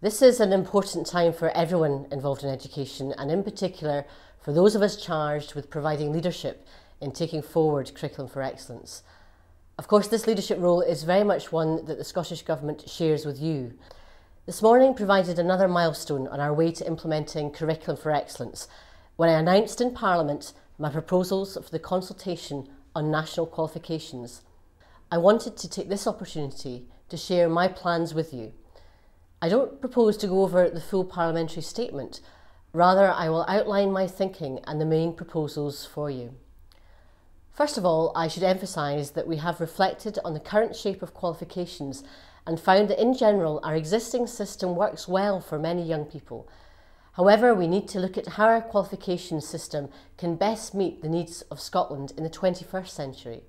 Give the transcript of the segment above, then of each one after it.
This is an important time for everyone involved in education, and in particular for those of us charged with providing leadership in taking forward Curriculum for Excellence. Of course, this leadership role is very much one that the Scottish Government shares with you. This morning provided another milestone on our way to implementing Curriculum for Excellence when I announced in Parliament my proposals for the consultation on national qualifications. I wanted to take this opportunity to share my plans with you. I don't propose to go over the full parliamentary statement. Rather, I will outline my thinking and the main proposals for you. First of all, I should emphasise that we have reflected on the current shape of qualifications and found that in general our existing system works well for many young people. However, we need to look at how our qualification system can best meet the needs of Scotland in the 21st century.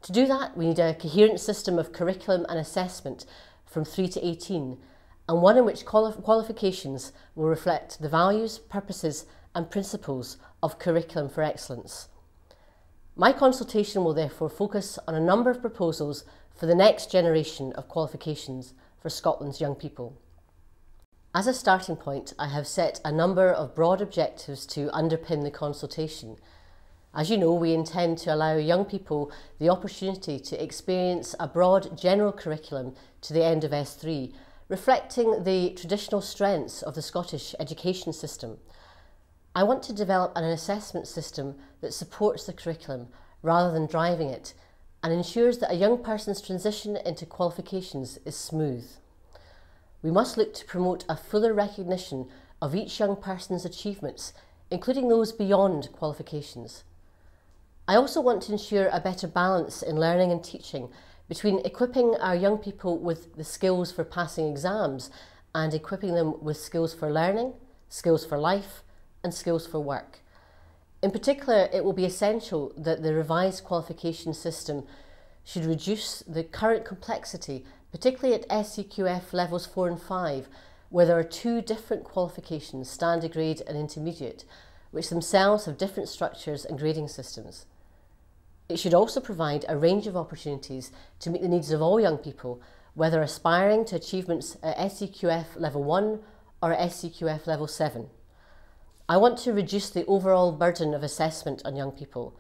To do that, we need a coherent system of curriculum and assessment from 3 to 18, and one in which qualifications will reflect the values, purposes and principles of Curriculum for Excellence. My consultation will therefore focus on a number of proposals for the next generation of qualifications for Scotland's young people. As a starting point, I have set a number of broad objectives to underpin the consultation. As you know, we intend to allow young people the opportunity to experience a broad general curriculum to the end of S3, reflecting the traditional strengths of the Scottish education system. I want to develop an assessment system that supports the curriculum rather than driving it and ensures that a young person's transition into qualifications is smooth. We must look to promote a fuller recognition of each young person's achievements, including those beyond qualifications. I also want to ensure a better balance in learning and teaching between equipping our young people with the skills for passing exams and equipping them with skills for learning, skills for life, and skills for work. In particular, it will be essential that the revised qualification system should reduce the current complexity, particularly at SCQF levels 4 and 5, where there are two different qualifications, standard grade and intermediate, which themselves have different structures and grading systems. It should also provide a range of opportunities to meet the needs of all young people, whether aspiring to achievements at SCQF level 1 or at SCQF level 7. I want to reduce the overall burden of assessment on young people.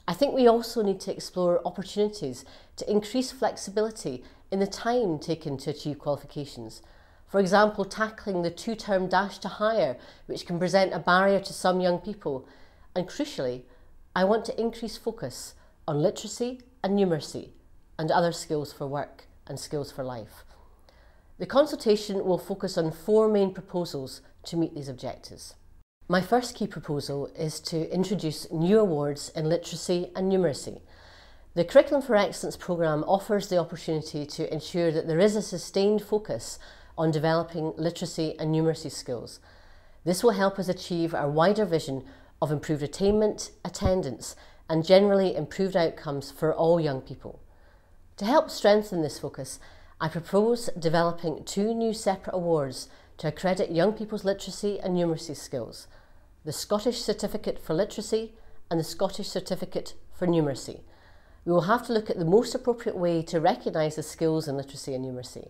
I think we also need to explore opportunities to increase flexibility in the time taken to achieve qualifications. For example, tackling the two-term dash to higher, which can present a barrier to some young people. And crucially, I want to increase focus on literacy and numeracy and other skills for work and skills for life. The consultation will focus on 4 main proposals to meet these objectives. My first key proposal is to introduce new awards in literacy and numeracy. The Curriculum for Excellence programme offers the opportunity to ensure that there is a sustained focus on developing literacy and numeracy skills. This will help us achieve our wider vision of improved attainment, attendance, and generally improved outcomes for all young people. To help strengthen this focus, I propose developing 2 new separate awards to accredit young people's literacy and numeracy skills: the Scottish Certificate for Literacy and the Scottish Certificate for Numeracy. We will have to look at the most appropriate way to recognise the skills in literacy and numeracy,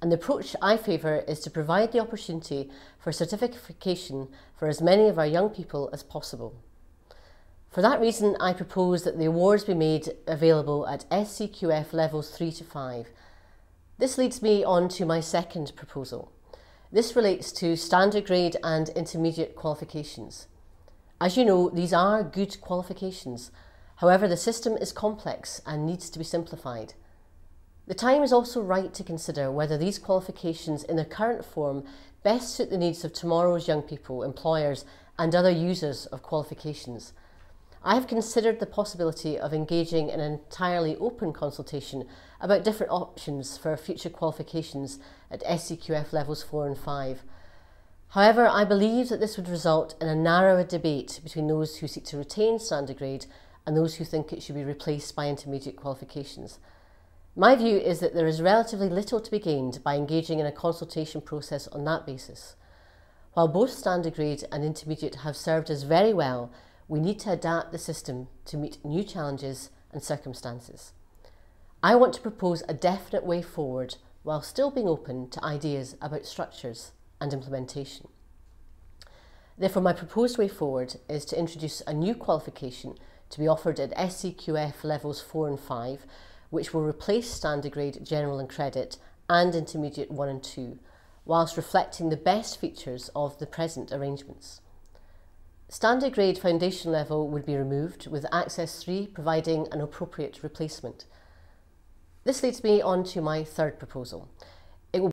and the approach I favour is to provide the opportunity for certification for as many of our young people as possible. For that reason, I propose that the awards be made available at SCQF levels 3 to 5. This leads me on to my second proposal. This relates to standard grade and intermediate qualifications. As you know, these are good qualifications. However, the system is complex and needs to be simplified. The time is also right to consider whether these qualifications in their current form best suit the needs of tomorrow's young people, employers and other users of qualifications. I have considered the possibility of engaging in an entirely open consultation about different options for future qualifications at SCQF levels 4 and 5. However, I believe that this would result in a narrower debate between those who seek to retain standard grade and those who think it should be replaced by intermediate qualifications. My view is that there is relatively little to be gained by engaging in a consultation process on that basis. While both standard grade and intermediate have served us very well, we need to adapt the system to meet new challenges and circumstances. I want to propose a definite way forward while still being open to ideas about structures. and implementation. Therefore, my proposed way forward is to introduce a new qualification to be offered at SCQF levels 4 and 5, which will replace standard grade general and credit and intermediate 1 and 2, whilst reflecting the best features of the present arrangements. Standard grade foundation level would be removed, with Access 3 providing an appropriate replacement. This leads me on to my third proposal.